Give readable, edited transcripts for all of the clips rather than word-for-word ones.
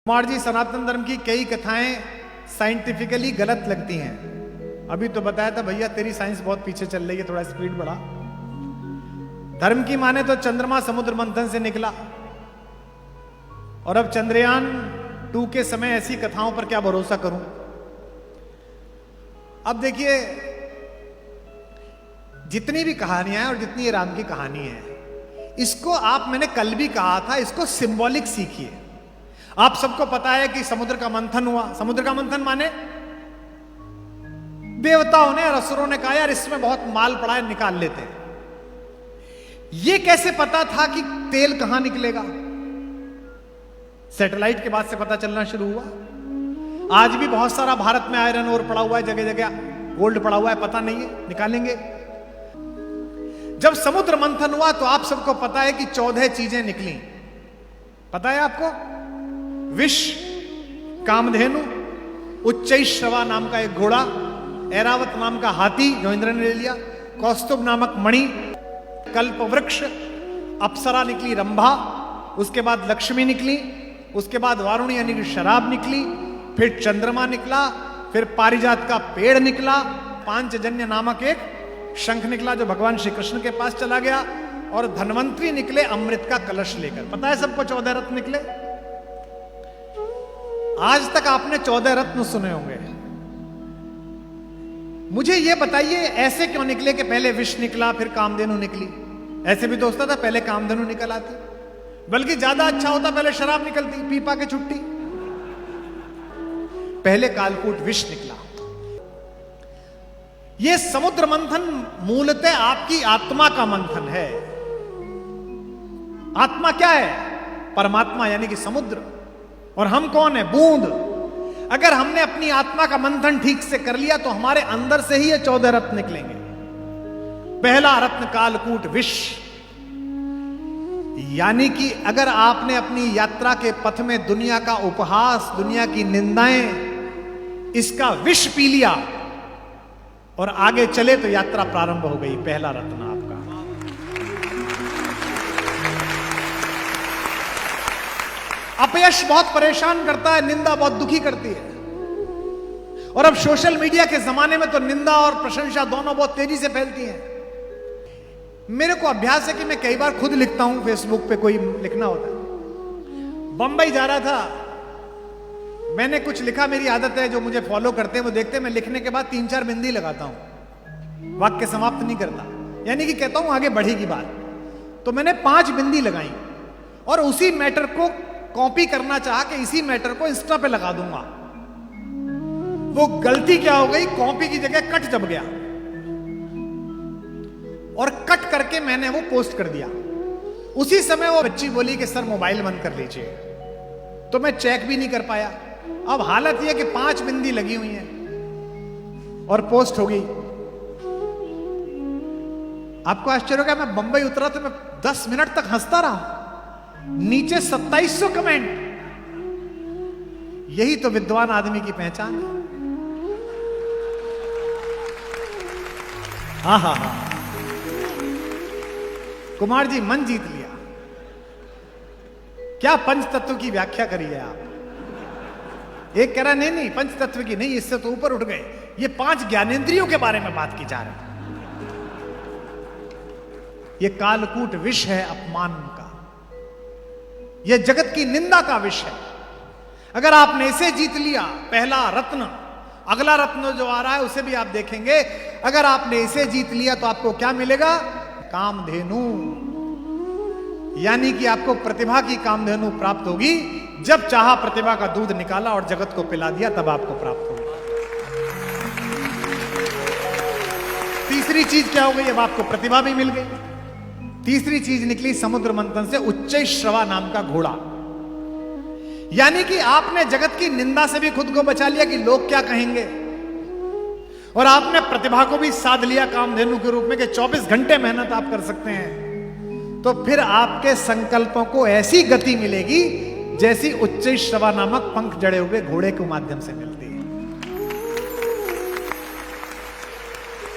कुमार जी, सनातन धर्म की कई कथाएं साइंटिफिकली गलत लगती हैं। अभी तो बताया था भैया तेरी साइंस बहुत पीछे चल रही है, थोड़ा स्पीड बढ़ा। धर्म की माने तो चंद्रमा समुद्र मंथन से निकला, और अब चंद्रयान 2 के समय ऐसी कथाओं पर क्या भरोसा करूं। अब देखिए, जितनी भी कहानियां हैं और जितनी ये राम की कहानी है, इसको आप, मैंने कल भी कहा था, इसको सिंबॉलिक सीखिए। आप सबको पता है कि समुद्र का मंथन हुआ। समुद्र का मंथन माने देवताओं ने और असुरों ने कहा यार इसमें बहुत माल पड़ा है, निकाल लेते हैं। ये कैसे पता था कि तेल कहां निकलेगा? सैटेलाइट के बाद से पता चलना शुरू हुआ। आज भी बहुत सारा भारत में आयरन ओर पड़ा हुआ है, जगह जगह गोल्ड पड़ा हुआ है, पता नहीं है, निकालेंगे। जब समुद्र मंथन हुआ तो आप सबको पता है कि 14 चीजें निकली। पता है आपको? विष, कामधेनु, उच्चैश्रवा नाम का एक घोड़ा, ऐरावत नाम का हाथी जो इंद्र ने ले लिया, कौस्तुभ नामक मणि, कल्प वृक्ष, अप्सरा निकली रंभा, उसके बाद लक्ष्मी निकली, उसके बाद वारुणी यानी कि शराब निकली, फिर चंद्रमा निकला, फिर पारिजात का पेड़ निकला, पांचजन्य नामक एक शंख निकला जो भगवान श्री कृष्ण के पास चला गया, और धन्वंतरी निकले अमृत का कलश लेकर। पता है सबको 14 रत्न निकले। आज तक आपने 14 रत्न सुने होंगे। मुझे यह बताइए ऐसे क्यों निकले कि पहले विष निकला फिर कामधेनु निकली? ऐसे भी तो होता था, पहले कामधेनु निकल आती, बल्कि ज्यादा अच्छा होता पहले शराब निकलती, पीपा के छुट्टी। पहले कालकूट विष निकला। यह समुद्र मंथन मूलतः आपकी आत्मा का मंथन है। आत्मा क्या है? परमात्मा यानी कि समुद्र, और हम कौन है? बूंद। अगर हमने अपनी आत्मा का मंथन ठीक से कर लिया तो हमारे अंदर से ही ये 14 रत्न निकलेंगे। पहला रत्न कालकूट विष, यानी कि अगर आपने अपनी यात्रा के पथ में दुनिया का उपहास, दुनिया की निंदाएं, इसका विष पी लिया और आगे चले तो यात्रा प्रारंभ हो गई। पहला रत्न आपका। अपयश बहुत परेशान करता है, निंदा बहुत दुखी करती है, और अब सोशल मीडिया के जमाने में तो निंदा और प्रशंसा दोनों बहुत तेजी से फैलती हैं। मेरे को अभ्यास है कि मैं कई बार खुद लिखता हूं, फेसबुक पे कोई लिखना होता है। बंबई जा रहा था, मैंने कुछ लिखा, मेरी आदत है, जो मुझे फॉलो करते हैं वो देखते हैं, मैं लिखने के बाद 3-4 बिंदी लगाता हूं, वाक्य समाप्त नहीं करता, यानी कि कहता हूं आगे बढ़ेगी बात। तो मैंने 5 बिंदी लगाई और उसी मैटर को कॉपी करना चाहा कि इसी मैटर को इंस्टा पे लगा दूंगा। वो गलती क्या हो गई, कॉपी की जगह कट दब गया और कट करके मैंने वो पोस्ट कर दिया। उसी समय वो बच्ची बोली कि सर मोबाइल बंद कर लीजिए, तो मैं चेक भी नहीं कर पाया। अब हालत यह कि 5 बिंदी लगी हुई हैं और पोस्ट हो गई। आपको आश्चर्य होगा, मैं बंबई उतरा तो मैं 10 मिनट तक हंसता रहा। नीचे 2700 कमेंट। यही तो विद्वान आदमी की पहचान है। हा हा हा। कुमार जी मन जीत लिया। क्या पंच तत्व की व्याख्या करी है आप? एक कह रहा नहीं नहीं पंच तत्व की नहीं, इससे तो ऊपर उठ गए, ये 5 ज्ञानेंद्रियों के बारे में बात की जा रही है। ये कालकूट विष है अपमान का, यह जगत की निंदा का विष है। अगर आपने इसे जीत लिया, पहला रत्न, अगला रत्न जो आ रहा है उसे भी आप देखेंगे। अगर आपने इसे जीत लिया तो आपको क्या मिलेगा? कामधेनु, यानी कि आपको प्रतिभा की कामधेनु प्राप्त होगी। जब चाहा प्रतिभा का दूध निकाला और जगत को पिला दिया, तब आपको प्राप्त होगी। तीसरी चीज क्या हो गई? अब आपको प्रतिभा भी मिल गई। तीसरी चीज निकली समुद्र मंथन से, उच्चैश्रवा नाम का घोड़ा, यानी कि आपने जगत की निंदा से भी खुद को बचा लिया कि लोग क्या कहेंगे, और आपने प्रतिभा को भी साध लिया कामधेनु के रूप में कि 24 घंटे मेहनत आप कर सकते हैं। तो फिर आपके संकल्पों को ऐसी गति मिलेगी जैसी उच्चैश्रवा नामक पंख जड़े हुए घोड़े के माध्यम से मिलती है।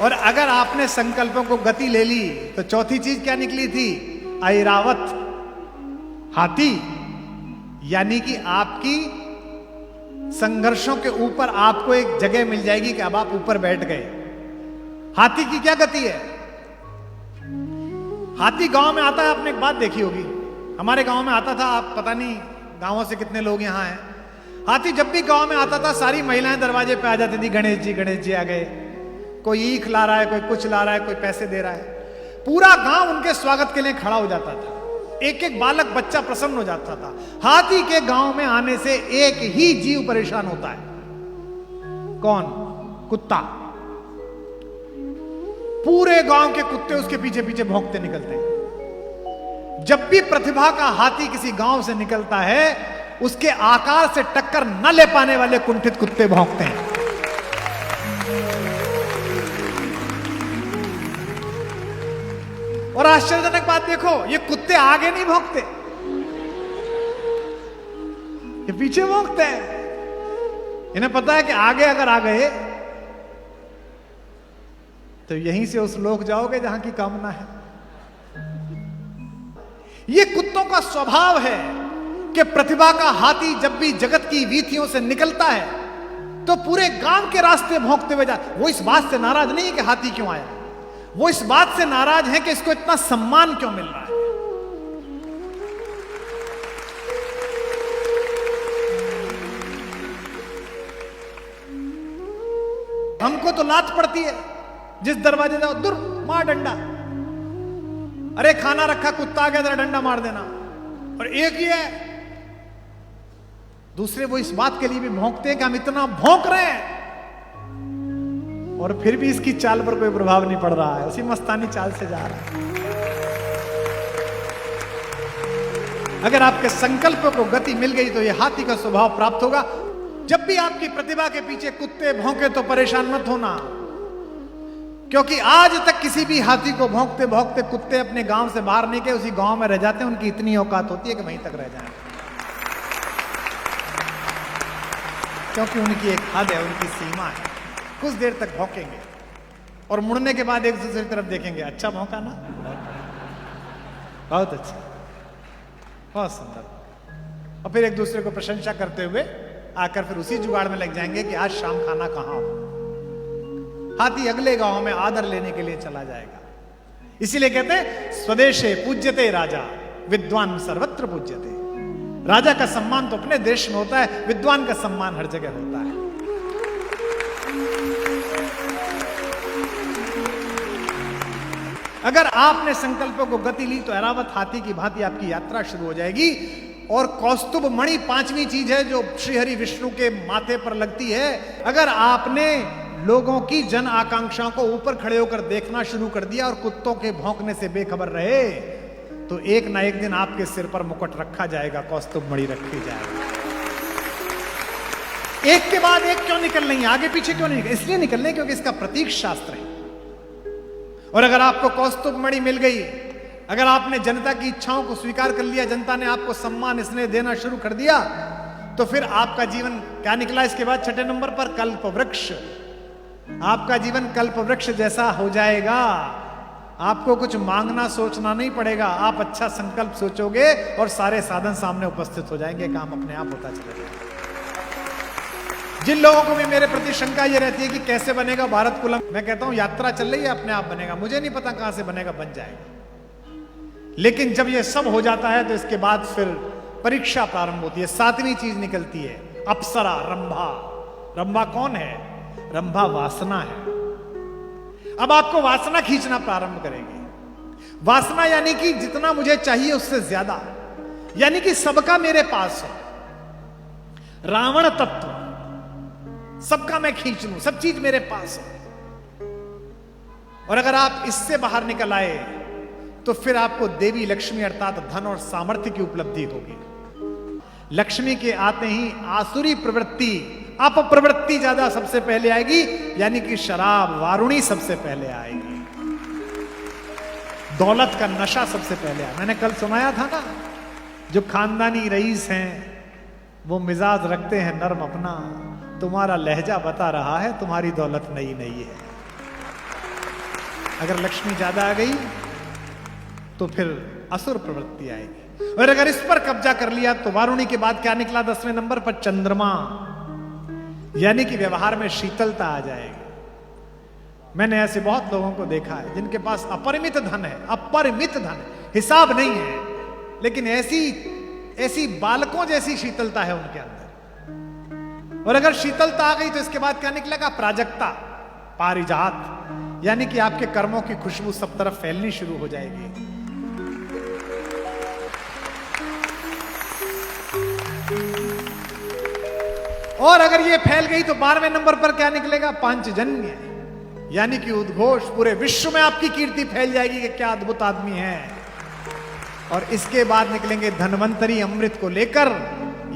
और अगर आपने संकल्पों को गति ले ली तो चौथी चीज क्या निकली थी? ऐरावत हाथी, यानी कि आपकी संघर्षों के ऊपर आपको एक जगह मिल जाएगी कि अब आप ऊपर बैठ गए। हाथी की क्या गति है? हाथी गांव में आता है, आपने एक बात देखी होगी, हमारे गांव में आता था, आप पता नहीं गांवों से कितने लोग यहां हैं। हाथी जब भी गांव में आता था, सारी महिलाएं दरवाजे पे आ जाती थी, गणेश जी आ गए। कोई ईख ला रहा है, कोई कुछ ला रहा है, कोई पैसे दे रहा है। पूरा गांव उनके स्वागत के लिए खड़ा हो जाता था। एक एक बालक बच्चा प्रसन्न हो जाता था। हाथी के गांव में आने से एक ही जीव परेशान होता है, कौन? कुत्ता। पूरे गांव के कुत्ते उसके पीछे पीछे भौंकते निकलते हैं। जब भी प्रतिभा का हाथी किसी गांव से निकलता है, उसके आकार से टक्कर न ले पाने वाले कुंठित कुत्ते भौंकते हैं। और आश्चर्यजनक बात देखो, ये कुत्ते आगे नहीं भौंकते, ये पीछे भौंकते हैं। इन्हें पता है कि आगे अगर आ गए तो यहीं से उस लोक जाओगे जहां की कामना है। ये कुत्तों का स्वभाव है कि प्रतिभा का हाथी जब भी जगत की वीथियों से निकलता है तो पूरे गांव के रास्ते भौंकते हुए जा। वो इस बात से नाराज नहीं है कि हाथी क्यों आया, वो इस बात से नाराज है कि इसको इतना सम्मान क्यों मिल रहा है। हमको तो लात पड़ती है, जिस दरवाजे जाओ दूर मार डंडा, अरे खाना रखा कुत्ता आ गया जरा डंडा मार देना। और एक ही है, दूसरे वो इस बात के लिए भी भौंकते हैं कि हम इतना भौंक रहे हैं और फिर भी इसकी चाल पर कोई प्रभाव नहीं पड़ रहा है, उसी मस्तानी चाल से जा रहा है। अगर आपके संकल्प को गति मिल गई तो यह हाथी का स्वभाव प्राप्त होगा। जब भी आपकी प्रतिभा के पीछे कुत्ते भौंके तो परेशान मत होना, क्योंकि आज तक किसी भी हाथी को भौंकते भौंकते कुत्ते अपने गांव से बाहर नहीं गए, उसी गांव में रह जाते हैं। उनकी इतनी औकात होती है कि वहीं तक रह जाए, क्योंकि उनकी एक हद है, उनकी सीमा है। कुछ देर तक भौंकेंगे और मुड़ने के बाद एक दूसरे की तरफ देखेंगे, अच्छा भौंका ना, बहुत अच्छा, बहुत सुंदर। और फिर एक दूसरे को प्रशंसा करते हुए आकर फिर उसी जुगाड़ में लग जाएंगे कि आज शाम खाना कहां हो। हाथी अगले गांव में आदर लेने के लिए चला जाएगा। इसीलिए कहते हैं स्वदेशे पूज्यते राजा, विद्वान सर्वत्र पूज्यते। राजा का सम्मान तो अपने देश में होता है, विद्वान का सम्मान हर जगह होता है। अगर आपने संकल्पों को गति ली तो ऐरावत हाथी की भांति आपकी यात्रा शुरू हो जाएगी। और कौस्तुभ मणि पांचवी चीज है जो श्रीहरि विष्णु के माथे पर लगती है। अगर आपने लोगों की जन आकांक्षाओं को ऊपर खड़े होकर देखना शुरू कर दिया और कुत्तों के भौंकने से बेखबर रहे, तो एक ना एक दिन आपके सिर पर मुकुट रखा जाएगा, कौस्तुभ मणि रखी जाएगी। एक के बाद एक क्यों निकल रही है, आगे पीछे क्यों नहीं? इसलिए निकल रहे क्योंकि इसका प्रतीक शास्त्र है। और अगर आपको कौस्तुभ मणि मिल गई, अगर आपने जनता की इच्छाओं को स्वीकार कर लिया, जनता ने आपको सम्मान स्नेह देना शुरू कर दिया, तो फिर आपका जीवन क्या निकला इसके बाद? छठे नंबर पर कल्प वृक्ष। आपका जीवन कल्प वृक्ष जैसा हो जाएगा। आपको कुछ मांगना सोचना नहीं पड़ेगा, आप अच्छा संकल्प सोचोगे और सारे साधन सामने उपस्थित हो जाएंगे, काम अपने आप होता चलेगा। जिन लोगों को भी मेरे प्रति शंका ये रहती है कि कैसे बनेगा भारत कुलम, मैं कहता हूं यात्रा चल रही है, अपने आप बनेगा। मुझे नहीं पता कहां से बनेगा, बन जाएगा। लेकिन जब ये सब हो जाता है तो इसके बाद फिर परीक्षा प्रारंभ होती है। सातवीं चीज निकलती है, अप्सरा, रंभा। रंभा कौन है? रंभा वासना है। अब आपको वासना खींचना प्रारंभ करेगी। वासना यानी कि जितना मुझे चाहिए उससे ज्यादा, यानी कि सबका मेरे पास हो। रावण तत्व, सबका मैं खींच लूं, सब चीज मेरे पास हो। और अगर आप इससे बाहर निकल आए तो फिर आपको देवी लक्ष्मी अर्थात धन और सामर्थ्य की उपलब्धि होगी। लक्ष्मी के आते ही आसुरी प्रवृत्ति, अपप्रवृत्ति ज्यादा सबसे पहले आएगी, यानी कि शराब वारुणी सबसे पहले आएगी। दौलत का नशा सबसे पहले आएगा। मैंने कल सुनाया था ना, जो खानदानी रईस हैं वो मिजाज रखते हैं नर्म अपना, तुम्हारा लहजा बता रहा है तुम्हारी दौलत नई नई है। अगर लक्ष्मी ज्यादा आ गई तो फिर असुर प्रवृत्ति आएगी। और अगर इस पर कब्जा कर लिया तो वारुणी के बाद क्या निकला 10वें नंबर पर? चंद्रमा। यानी कि व्यवहार में शीतलता आ जाएगी। मैंने ऐसे बहुत लोगों को देखा है जिनके पास अपरिमित धन है, अपरिमित धन, हिसाब नहीं है, लेकिन ऐसी बालकों जैसी शीतलता है उनके अंदर। और अगर शीतलता आ गई तो इसके बाद क्या निकलेगा? प्राजक्ता, पारिजात। यानी कि आपके कर्मों की खुशबू सब तरफ फैलनी शुरू हो जाएगी। और अगर ये फैल गई तो 12वें नंबर पर क्या निकलेगा? पांचजन्य। यानी कि उद्घोष, पूरे विश्व में आपकी कीर्ति फैल जाएगी कि क्या अद्भुत आदमी है। और इसके बाद निकलेंगे धन्वंतरी, अमृत को लेकर।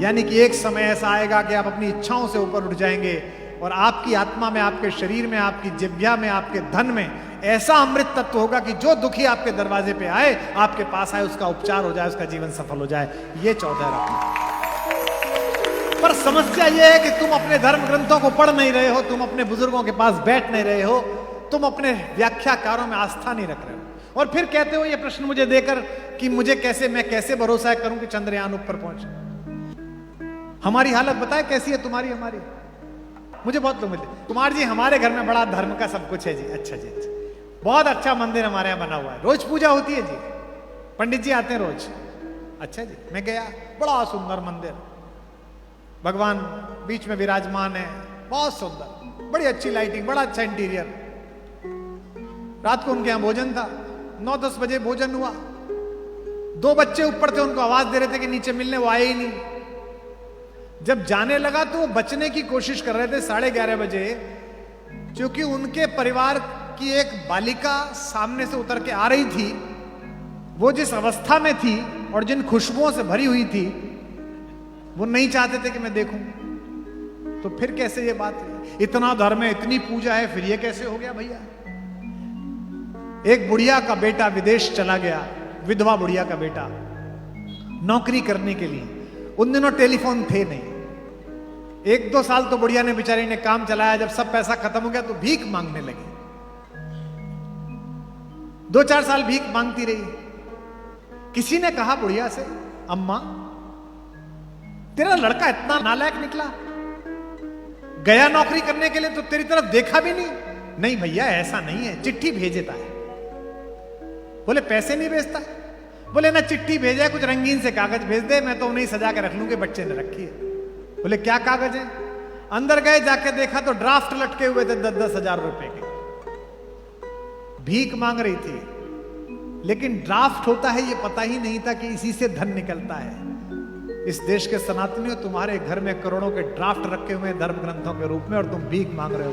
यानी कि एक समय ऐसा आएगा कि आप अपनी इच्छाओं से ऊपर उठ जाएंगे और आपकी आत्मा में, आपके शरीर में, आपकी जिह्वा में, आपके धन में ऐसा अमृत तत्व होगा कि जो दुखी आपके दरवाजे पे आए, आपके पास आए, उसका उपचार हो जाए, उसका जीवन सफल हो जाए। ये 14 रत्न। पर समस्या यह है कि तुम अपने धर्म ग्रंथों को पढ़ नहीं रहे हो, तुम अपने बुजुर्गों के पास बैठ नहीं रहे हो, तुम अपने व्याख्याकारों में आस्था नहीं रख रहे हो। और फिर कहते हो ये प्रश्न मुझे देकर कि मैं कैसे भरोसा करूं कि चंद्रयान ऊपर पहुंचे। हमारी हालत बताए कैसी है तुम्हारी, हमारी। मुझे बहुत लोग मिलते, कुमार जी हमारे घर में बड़ा धर्म का सब कुछ है जी। अच्छा जी, अच्छा, बहुत अच्छा मंदिर हमारे यहाँ बना हुआ है, रोज पूजा होती है जी, पंडित जी आते हैं रोज। अच्छा जी, मैं गया, बड़ा सुंदर मंदिर, भगवान बीच में विराजमान है, बहुत सुंदर, बड़ी अच्छी लाइटिंग, बड़ा अच्छा इंटीरियर। रात को उनके यहां भोजन था, 9-10 बजे भोजन हुआ। 2 बच्चे ऊपर थे, उनको आवाज दे रहे थे कि नीचे मिलने, वो आए ही नहीं। जब जाने लगा तो वो बचने की कोशिश कर रहे थे 11:30 बजे, क्योंकि उनके परिवार की एक बालिका सामने से उतर के आ रही थी। वो जिस अवस्था में थी और जिन खुशबुओं से भरी हुई थी, वो नहीं चाहते थे कि मैं देखूं। तो फिर कैसे ये बात है? इतना धर्म है, इतनी पूजा है, फिर ये कैसे हो गया भैया? एक बुढ़िया का बेटा विदेश चला गया, विधवा बुढ़िया का बेटा, नौकरी करने के लिए। उन दिनों टेलीफोन थे नहीं। 1-2 साल तो बुढ़िया ने, बेचारी ने काम चलाया। जब सब पैसा खत्म हो गया तो भीख मांगने लगी। 2-4 साल भीख मांगती रही। किसी ने कहा बुढ़िया से, अम्मा तेरा लड़का इतना नालायक निकला, गया नौकरी करने के लिए तो तेरी तरफ देखा भी नहीं। नहीं भैया ऐसा नहीं है, चिट्ठी भेज देता है। बोले पैसे नहीं भेजता? बोले ना चिट्ठी भेजा, कुछ रंगीन से कागज भेज दे, मैं तो उन्हें सजा के रख लूंगी, बच्चे ने रखी है। बोले क्या कागज है? अंदर गए, जाके देखा तो ड्राफ्ट लटके हुए थे 10-10 हजार रुपए के। भीख मांग रही थी, लेकिन ड्राफ्ट होता है ये पता ही नहीं था कि इसी से धन निकलता है। इस देश के सनातनियों, तुम्हारे घर में करोड़ों के ड्राफ्ट रखे हुए हैं धर्म ग्रंथों के रूप में, और तुम भीख मांग रहे हो।